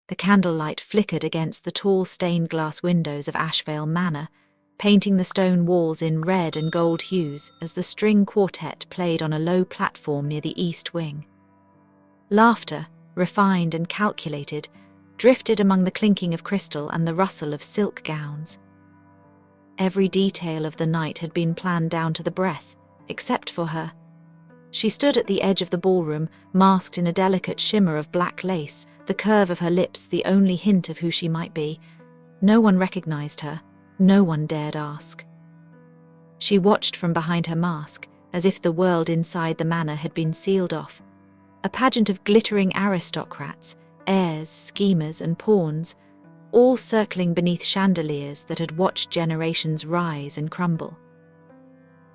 The candlelight flickered against the tall stained-glass windows of Ashvale Manor, painting the stone walls in red and gold hues as the string quartet played on a low platform near the east wing. Laughter, refined and calculated, drifted among the clinking of crystal and the rustle of silk gowns. Every detail of the night had been planned down to the breath, except for her. She stood at the edge of the ballroom, masked in a delicate shimmer of black lace, the curve of her lips the only hint of who she might be. No one recognized her. No one dared ask. She watched from behind her mask, as if the world inside the manor had been sealed off. A pageant of glittering aristocrats, heirs, schemers, and pawns, all circling beneath chandeliers that had watched generations rise and crumble.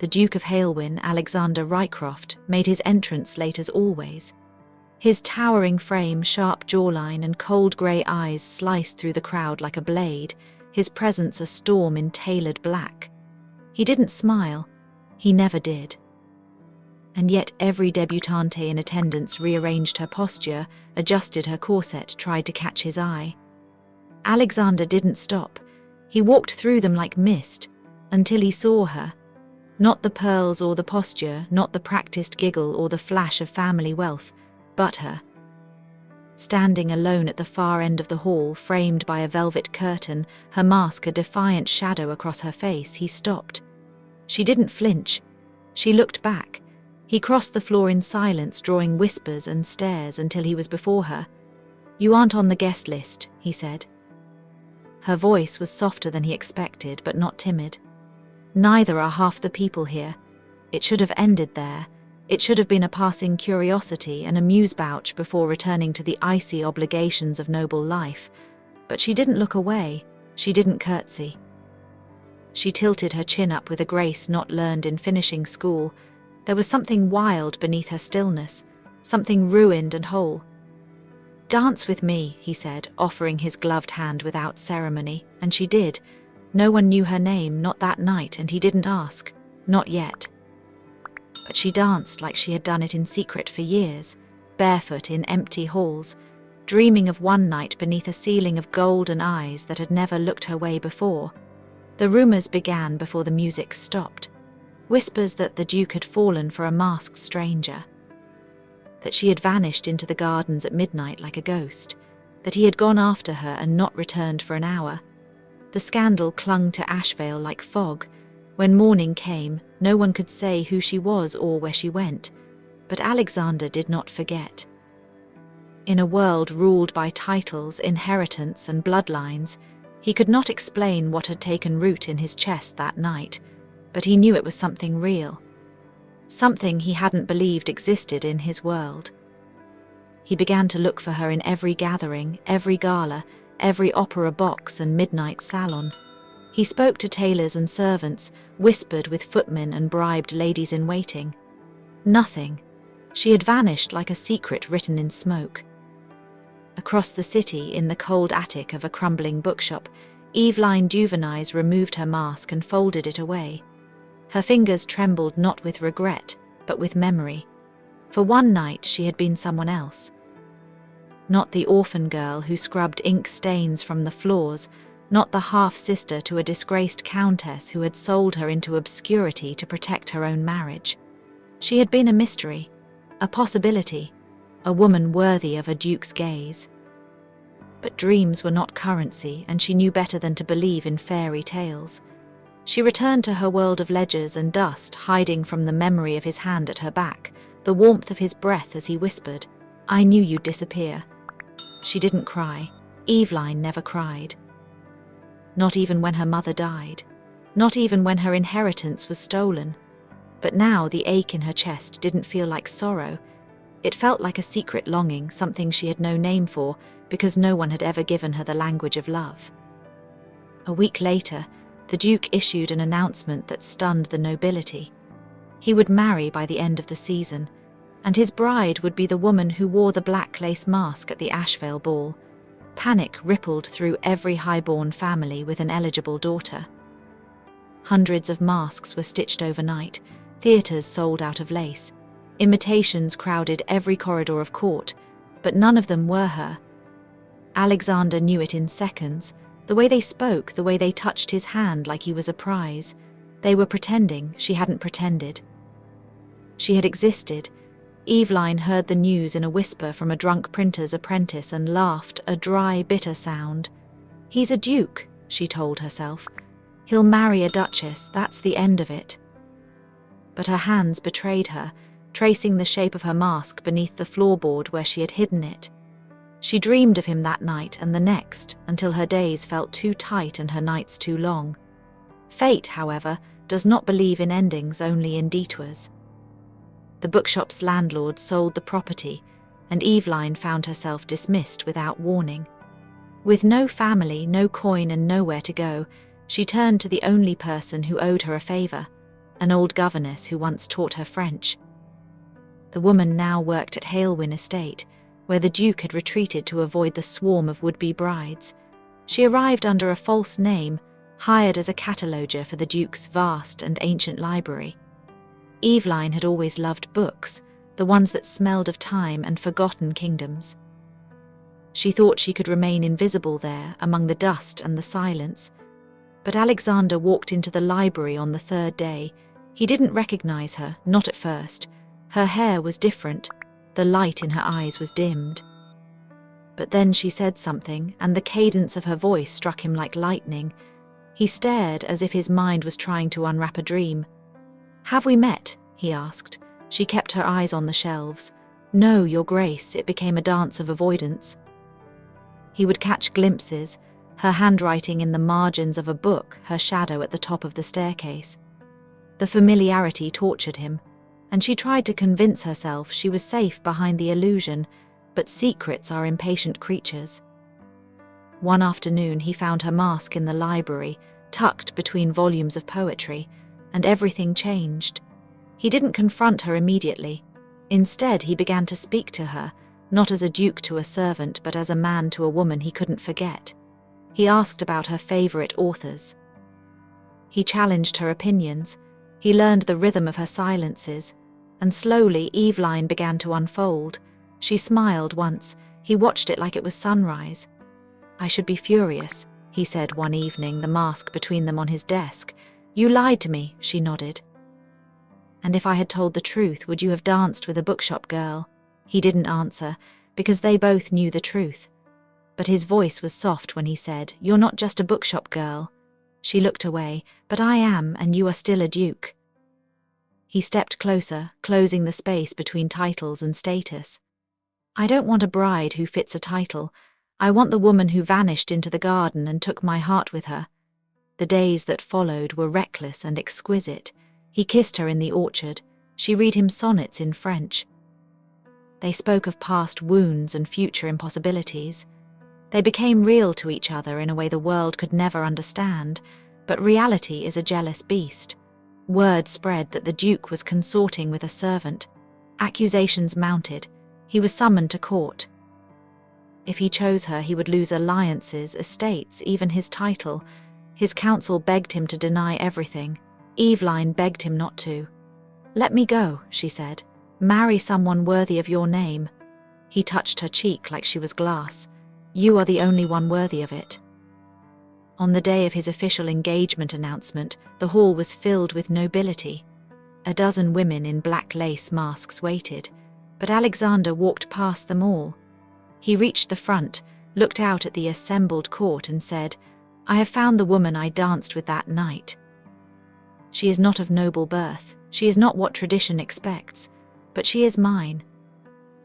The Duke of Halewin, Alexander Rycroft, made his entrance late as always. His towering frame, sharp jawline, and cold grey eyes sliced through the crowd like a blade, his presence a storm in tailored black. He didn't smile. He never did. And yet every debutante in attendance rearranged her posture, adjusted her corset, tried to catch his eye. Alexander didn't stop. He walked through them like mist, until he saw her. Not the pearls or the posture, not the practiced giggle or the flash of family wealth, but her. Standing alone at the far end of the hall, framed by a velvet curtain, her mask a defiant shadow across her face, he stopped. She didn't flinch. She looked back. He crossed the floor in silence, drawing whispers and stares until he was before her. "You aren't on the guest list," he said. Her voice was softer than he expected, but not timid. "Neither are half the people here. It should have ended there. It should have been a passing curiosity, an amuse-bouch before returning to the icy obligations of noble life." But she didn't look away. She didn't curtsy. She tilted her chin up with a grace not learned in finishing school. There was something wild beneath her stillness, something ruined and whole. "Dance with me," he said, offering his gloved hand without ceremony, and she did. No one knew her name, not that night, and he didn't ask. Not yet. But she danced like she had done it in secret for years, barefoot in empty halls, dreaming of one night beneath a ceiling of golden eyes that had never looked her way before. The rumors began before the music stopped. Whispers that the Duke had fallen for a masked stranger, that she had vanished into the gardens at midnight like a ghost, that he had gone after her and not returned for an hour. The scandal clung to Ashvale like fog. When morning came, no one could say who she was or where she went. But Alexander did not forget. In a world ruled by titles, inheritance, and bloodlines, he could not explain what had taken root in his chest that night, but he knew it was something real. Something he hadn't believed existed in his world. He began to look for her in every gathering, every gala, every opera box and midnight salon. He spoke to tailors and servants, whispered with footmen and bribed ladies-in-waiting. Nothing. She had vanished like a secret written in smoke. Across the city, in the cold attic of a crumbling bookshop, Evelyne Duveney's removed her mask and folded it away. Her fingers trembled not with regret, but with memory. For one night she had been someone else. Not the orphan girl who scrubbed ink stains from the floors, not the half-sister to a disgraced countess who had sold her into obscurity to protect her own marriage. She had been a mystery, a possibility, a woman worthy of a duke's gaze. But dreams were not currency, and she knew better than to believe in fairy tales. She returned to her world of ledgers and dust, hiding from the memory of his hand at her back, the warmth of his breath as he whispered, "I knew you'd disappear." She didn't cry. Evelyne never cried. Not even when her mother died. Not even when her inheritance was stolen. But now the ache in her chest didn't feel like sorrow. It felt like a secret longing, something she had no name for, because no one had ever given her the language of love. A week later, the Duke issued an announcement that stunned the nobility. He would marry by the end of the season, and his bride would be the woman who wore the black lace mask at the Ashvale ball. Panic rippled through every highborn family with an eligible daughter. Hundreds of masks were stitched overnight, theatres sold out of lace, imitations crowded every corridor of court, but none of them were her. Alexander knew it in seconds. The way they spoke, the way they touched his hand like he was a prize. They were pretending she hadn't pretended. She had existed. Evelyne heard the news in a whisper from a drunk printer's apprentice and laughed, a dry, bitter sound. "He's a duke," she told herself. "He'll marry a duchess, that's the end of it." But her hands betrayed her, tracing the shape of her mask beneath the floorboard where she had hidden it. She dreamed of him that night and the next, until her days felt too tight and her nights too long. Fate, however, does not believe in endings, only in detours. The bookshop's landlord sold the property, and Evelyne found herself dismissed without warning. With no family, no coin, and nowhere to go, she turned to the only person who owed her a favour, an old governess who once taught her French. The woman now worked at Halewin estate, where the Duke had retreated to avoid the swarm of would-be brides. She arrived under a false name, hired as a cataloger for the Duke's vast and ancient library. Evelyne had always loved books, the ones that smelled of time and forgotten kingdoms. She thought she could remain invisible there, among the dust and the silence. But Alexander walked into the library on the third day. He didn't recognize her, not at first. Her hair was different. The light in her eyes was dimmed. But then she said something, and the cadence of her voice struck him like lightning. He stared as if his mind was trying to unwrap a dream. "Have we met?" he asked. She kept her eyes on the shelves. "No, Your Grace." It became a dance of avoidance. He would catch glimpses, her handwriting in the margins of a book, her shadow at the top of the staircase. The familiarity tortured him, and she tried to convince herself she was safe behind the illusion, but secrets are impatient creatures. One afternoon he found her mask in the library, tucked between volumes of poetry, and everything changed. He didn't confront her immediately. Instead, he began to speak to her, not as a duke to a servant, but as a man to a woman he couldn't forget. He asked about her favourite authors. He challenged her opinions. He learned the rhythm of her silences, and slowly Evelyne began to unfold. She smiled once. He watched it like it was sunrise. "I should be furious," he said one evening, the mask between them on his desk. "You lied to me," she nodded. "And if I had told the truth, would you have danced with a bookshop girl?" He didn't answer, because they both knew the truth. But his voice was soft when he said, "You're not just a bookshop girl." She looked away. "But I am, and you are still a duke." He stepped closer, closing the space between titles and status. "I don't want a bride who fits a title. I want the woman who vanished into the garden and took my heart with her." The days that followed were reckless and exquisite. He kissed her in the orchard. She read him sonnets in French. They spoke of past wounds and future impossibilities. They became real to each other in a way the world could never understand, but reality is a jealous beast. Word spread that the Duke was consorting with a servant. Accusations mounted. He was summoned to court. If he chose her, he would lose alliances, estates, even his title. His council begged him to deny everything. Evelyne begged him not to. "Let me go," she said. "Marry someone worthy of your name." He touched her cheek like she was glass. "You are the only one worthy of it." On the day of his official engagement announcement, the hall was filled with nobility. A dozen women in black lace masks waited, but Alexander walked past them all. He reached the front, looked out at the assembled court and said, "I have found the woman I danced with that night. She is not of noble birth, she is not what tradition expects, but she is mine."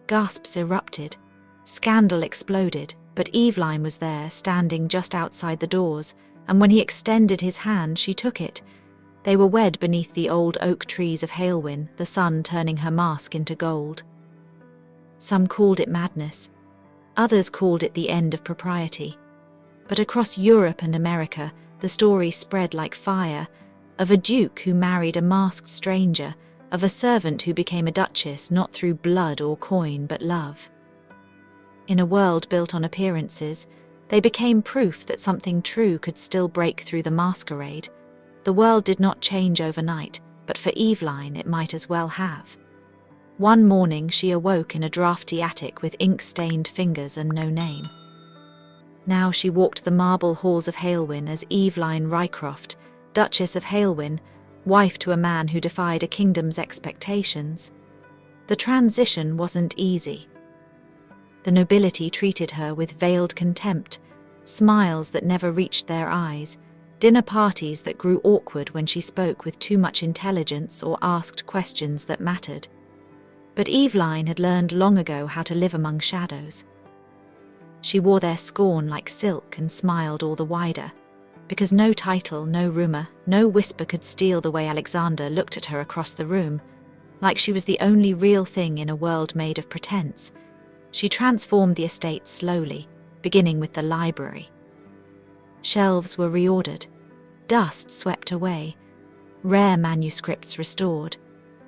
Gasps erupted. Scandal exploded, but Evelyne was there, standing just outside the doors, and when he extended his hand, she took it. They were wed beneath the old oak trees of Halewin, the sun turning her mask into gold. Some called it madness. Others called it the end of propriety. But across Europe and America, the story spread like fire, of a duke who married a masked stranger, of a servant who became a duchess not through blood or coin but love. In a world built on appearances, they became proof that something true could still break through the masquerade. The world did not change overnight, but for Evelyne it might as well have. One morning she awoke in a drafty attic with ink-stained fingers and no name. Now she walked the marble halls of Halewin as Evelyne Rycroft, Duchess of Halewin, wife to a man who defied a kingdom's expectations. The transition wasn't easy. The nobility treated her with veiled contempt, smiles that never reached their eyes, dinner parties that grew awkward when she spoke with too much intelligence or asked questions that mattered. But Evelyne had learned long ago how to live among shadows. She wore their scorn like silk and smiled all the wider, because no title, no rumour, no whisper could steal the way Alexander looked at her across the room, like she was the only real thing in a world made of pretense. She transformed the estate slowly, beginning with the library. Shelves were reordered, dust swept away, rare manuscripts restored.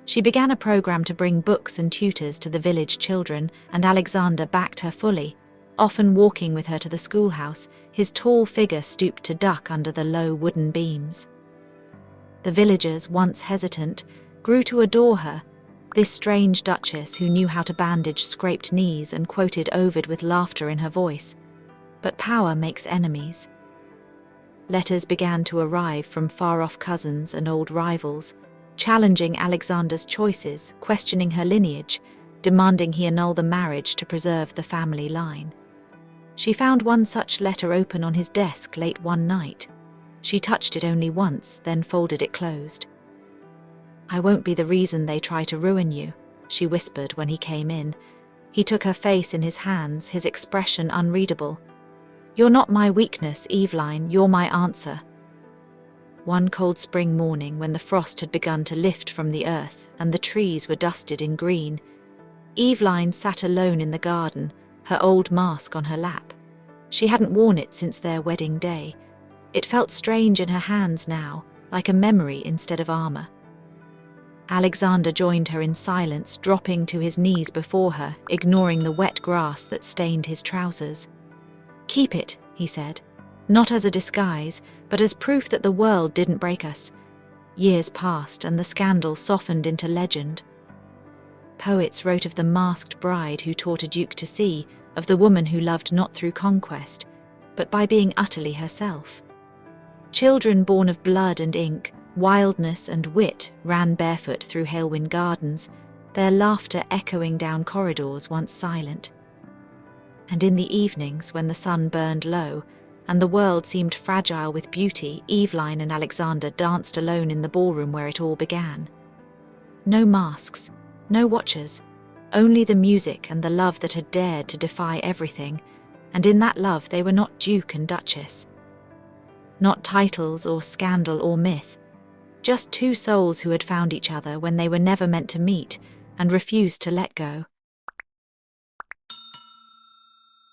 She began a program to bring books and tutors to the village children, and Alexander backed her fully, often walking with her to the schoolhouse, his tall figure stooped to duck under the low wooden beams. The villagers, once hesitant, grew to adore her, this strange duchess who knew how to bandage scraped knees and quoted Ovid with laughter in her voice. But power makes enemies. Letters began to arrive from far-off cousins and old rivals, challenging Alexander's choices, questioning her lineage, demanding he annul the marriage to preserve the family line. She found one such letter open on his desk late one night. She touched it only once, then folded it closed. "I won't be the reason they try to ruin you," she whispered when he came in. He took her face in his hands, his expression unreadable. "You're not my weakness, Evelyne, you're my answer." One cold spring morning, when the frost had begun to lift from the earth and the trees were dusted in green, Evelyne sat alone in the garden, her old mask on her lap. She hadn't worn it since their wedding day. It felt strange in her hands now, like a memory instead of armor. Alexander joined her in silence, dropping to his knees before her, ignoring the wet grass that stained his trousers. "Keep it," he said, "not as a disguise, but as proof that the world didn't break us." Years passed, and the scandal softened into legend. Poets wrote of the masked bride who taught a duke to see, of the woman who loved not through conquest, but by being utterly herself. Children born of blood and ink, wildness and wit ran barefoot through Halewin gardens, their laughter echoing down corridors once silent. And in the evenings, when the sun burned low, and the world seemed fragile with beauty, Evelyne and Alexander danced alone in the ballroom where it all began. No masks, no watchers, only the music and the love that had dared to defy everything, and in that love they were not duke and duchess. Not titles or scandal or myth, just two souls who had found each other when they were never meant to meet and refused to let go.